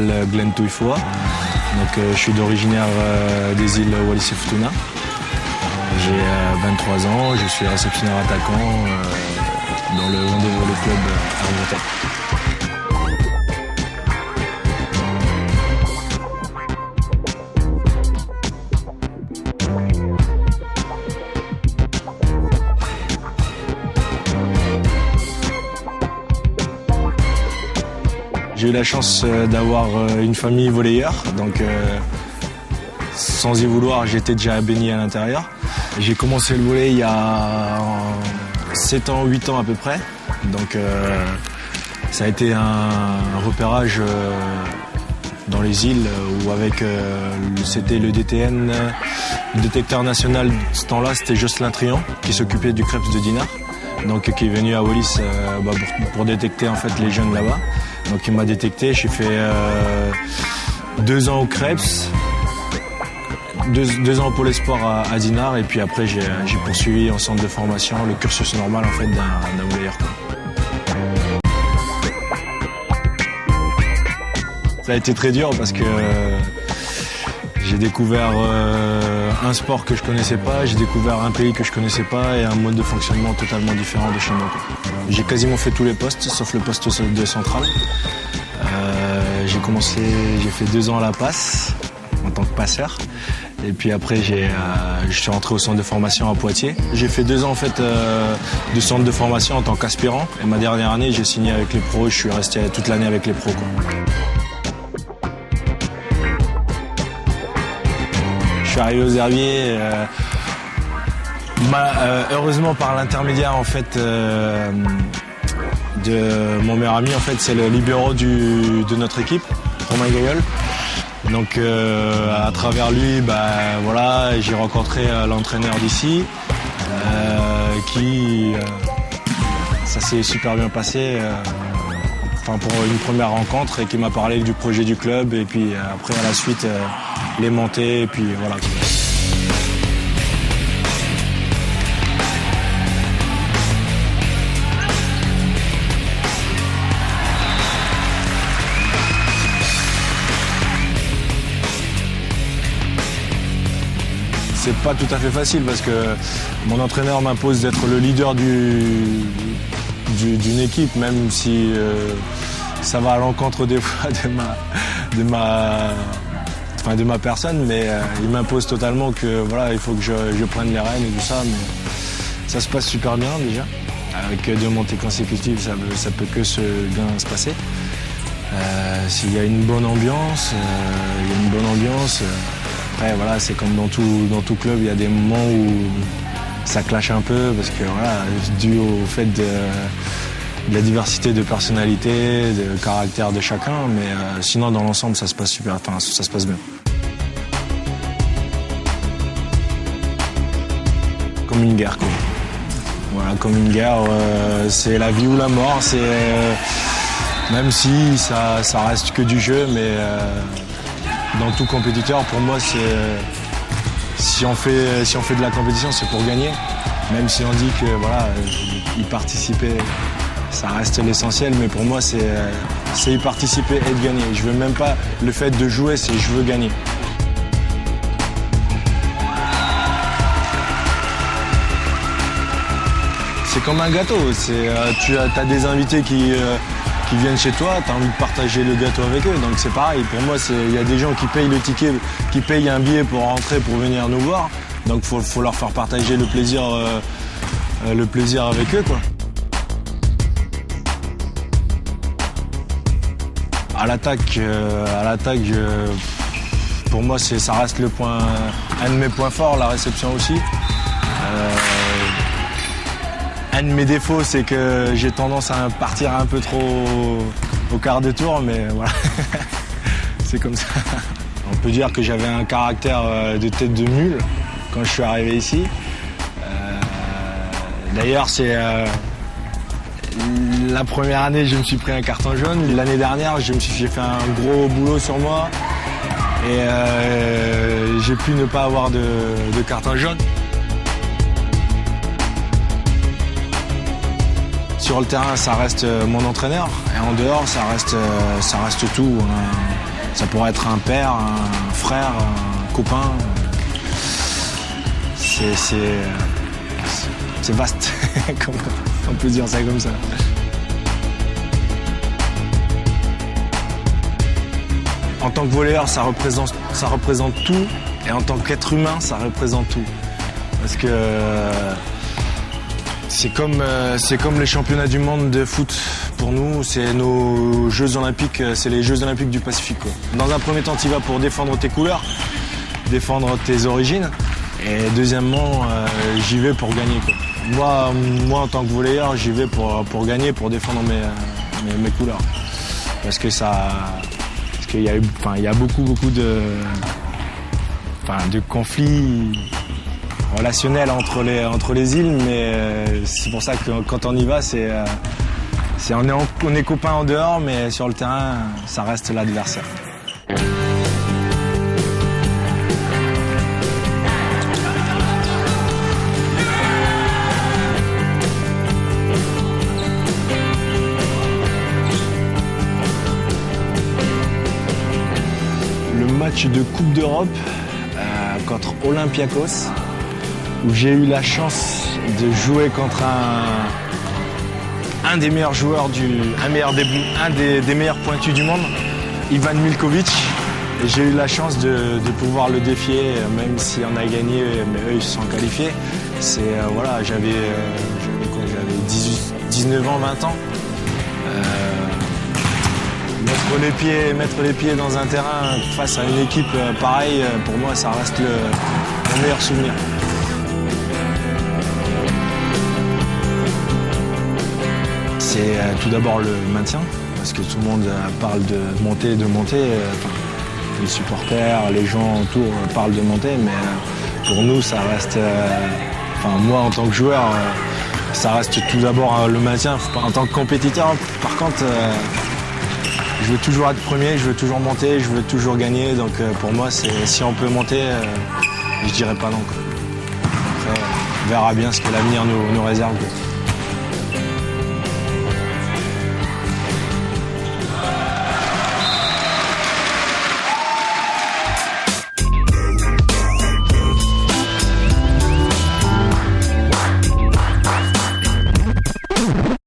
m'appelle Glenn Touifoua. Donc, je suis d'originaire des îles Wallis et Futuna. J'ai 23 ans, je suis réceptionneur attaquant dans le Vendée Volley Club à Angleterre. J'ai eu la chance d'avoir une famille volleyeur, donc sans y vouloir, j'étais déjà baigné à l'intérieur. J'ai commencé le volley il y a 7 ans, 8 ans à peu près, donc ça a été un repérage dans les îles où avec c'était le DTN, le détecteur national de ce temps-là, c'était Jocelyn Trian qui s'occupait du Creps de Dinard, donc qui est venu à Wallis pour détecter en fait les jeunes là-bas. Donc il m'a détecté, j'ai fait 2 ans au Creps, 2 ans au Pôle Espoir à Dinard, et puis après j'ai poursuivi en centre de formation le cursus normal en fait d'un volleyeur. Ça a été très dur parce que j'ai découvert un sport que je connaissais pas, j'ai découvert un pays que je connaissais pas et un mode de fonctionnement totalement différent de chez moi. J'ai quasiment fait tous les postes, sauf le poste de centrale. J'ai fait 2 ans à la passe en tant que passeur. Et puis après, je suis rentré au centre de formation à Poitiers. J'ai fait 2 ans en fait de centre de formation en tant qu'aspirant. Et ma dernière année, j'ai signé avec les pros. Je suis resté toute l'année avec les pros, quoi. Je suis arrivé aux Herbiers. Heureusement par l'intermédiaire en fait de mon meilleur ami, en fait c'est le libéro de notre équipe, Romain Gaillol. Donc à travers lui, voilà, j'ai rencontré l'entraîneur d'ici, ça s'est super bien passé. Pour une première rencontre et qui m'a parlé du projet du club et puis après à la suite les montées et puis voilà. C'est pas tout à fait facile parce que mon entraîneur m'impose d'être le leader d'une équipe, même si ça va à l'encontre des fois de ma personne, mais il m'impose totalement que voilà, il faut que je prenne les rênes et tout ça, mais ça se passe super bien déjà. Avec 2 montées consécutives, ça peut que bien se passer. S'il y a une bonne ambiance, Après, voilà, c'est comme dans tout club, il y a des moments où ça clash un peu parce que voilà, dû au fait de la diversité de personnalité, de caractère de chacun, mais sinon dans l'ensemble ça se passe super, ça se passe bien. Comme une guerre, quoi. Voilà, comme une guerre, c'est la vie ou la mort, même si ça reste que du jeu, mais dans tout compétiteur, pour moi, si on fait de la compétition, c'est pour gagner. Même si on dit que voilà, y participer, ça reste l'essentiel, mais pour moi, c'est y participer et de gagner. Je veux même pas le fait de jouer, c'est je veux gagner. C'est comme un gâteau. Tu as des invités qui viennent chez toi, tu as envie de partager le gâteau avec eux. Donc c'est pareil, pour moi, il y a des gens qui payent le ticket, qui payent un billet pour rentrer, pour venir nous voir. Donc il faut leur faire partager le plaisir avec eux, quoi. À l'attaque, pour moi, ça reste un de mes points forts, la réception aussi. Un de mes défauts, c'est que j'ai tendance à partir un peu trop au quart de tour, mais voilà, c'est comme ça. On peut dire que j'avais un caractère de tête de mule quand je suis arrivé ici. D'ailleurs, c'est la première année, je me suis pris un carton jaune. L'année dernière, j'ai fait un gros boulot sur moi et j'ai pu ne pas avoir de carton jaune. Sur le terrain, ça reste mon entraîneur et en dehors, ça reste tout. Ça pourrait être un père, un frère, un copain. C'est vaste, on peut dire ça comme ça. En tant que volleyeur, ça représente tout, et en tant qu'être humain, ça représente tout. Parce que c'est comme les championnats du monde de foot. Pour nous, c'est nos Jeux Olympiques, c'est les Jeux Olympiques du Pacifique, quoi. Dans un premier temps, tu y vas pour défendre tes couleurs, défendre tes origines. Et deuxièmement, j'y vais pour gagner, quoi. Moi, en tant que volleyeur, j'y vais pour gagner, pour défendre mes couleurs. Parce qu'il y a beaucoup de conflits relationnels entre les îles, mais c'est pour ça que quand on y va, on est copains en dehors, mais sur le terrain, ça reste l'adversaire. Le match de Coupe d'Europe contre Olympiakos, où j'ai eu la chance de jouer contre un des meilleurs joueurs, un des meilleurs pointus du monde, Ivan Milkovic. Et j'ai eu la chance de pouvoir le défier, même si on a gagné, mais eux ils se sont qualifiés. J'avais 19 ans, 20 ans. Mettre les pieds dans un terrain face à une équipe pareille, pour moi, ça reste mon meilleur souvenir. C'est tout d'abord le maintien, parce que tout le monde parle de monter. Les supporters, les gens autour parlent de monter, mais pour nous, ça reste... moi, en tant que joueur, ça reste tout d'abord le maintien. En tant que compétiteur, par contre... je veux toujours être premier, je veux toujours monter, je veux toujours gagner. Donc pour moi, si on peut monter, je dirais pas non. Après, on verra bien ce que l'avenir nous réserve.